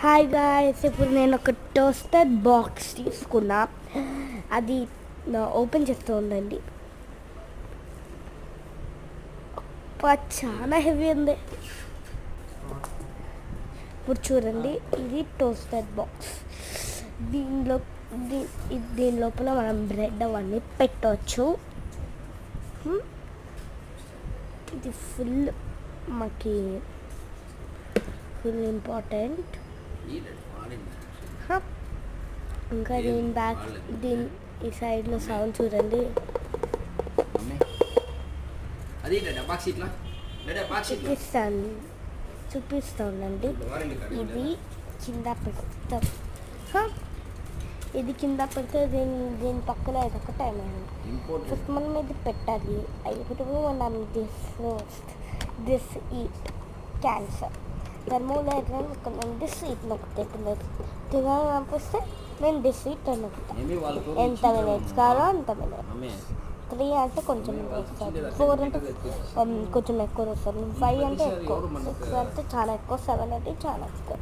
Hi guys, ఇప్పుడు నేను ఒక టోస్టర్ బాక్స్ తీసుకున్నా. అది ఓపెన్ చేస్తూ ఉందండి. చాలా హెవీ ఉంది. ఇప్పుడు చూడండి, ఇది టోస్టర్ బాక్స్. దీని లోపల మనం బ్రెడ్ అవన్నీ పెట్టవచ్చు. ఇది మాకి ఫుల్ ఇంపార్టెంట్. ఇంకా దీని ఈ సైడ్లో సౌండ్ చూడండి. చూపిస్తానండి. ఇది కింద పెడతాం. ఇది కింద పెడితే దీని పక్కన ఇదొక టైం అయింది. ఫస్ట్ మనం ఇది పెట్టాలి. అయిపోతే మనం this eat cancer thermolite this eat నొక్కుతాయి. తినాలని అనిపిస్తే నేను దిస్ ఈట్ నొక్కుతాను. ఎంత మినిట్స్ కావాలో అంత మినిట్స్. 3 అంటే కొంచెం వస్తారు, 4 అంటే కొంచెం ఎక్కువ వస్తారు, 5 అంటే ఎక్కువ, 6 అంటే చాలా ఎక్కువ, 7 అంటే చాలా ఎక్కువ.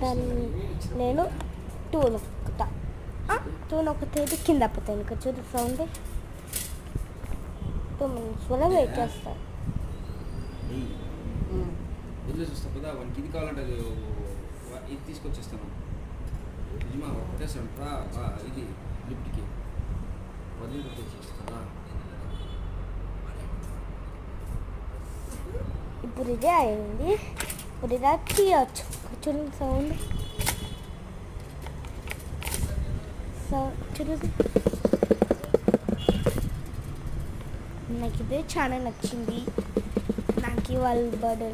దాన్ని నేను 2 నొక్కుతా. 2 నొక్కితే ఇది కింద పోతాయి. ఇంకా చూడు సౌండ్. 2 minutes వల్ల వెయిట్ చేస్తాను. చూస్తా కదా వానికి ఇది కావాలంటే ఇది తీసుకొచ్చేస్తాను. నిజమా కొట్టేస్తాను ఇది లిఫ్ట్కి వదిలి తెచ్చేస్తానా. ఇప్పుడు ఇదే అయింది. ఇప్పుడు ఇలా తీయచ్చు. చూడండి సౌండ్. చూడండి, నాకు ఇదే చాలా నచ్చింది. నాకు వాళ్ళ బర్త్డే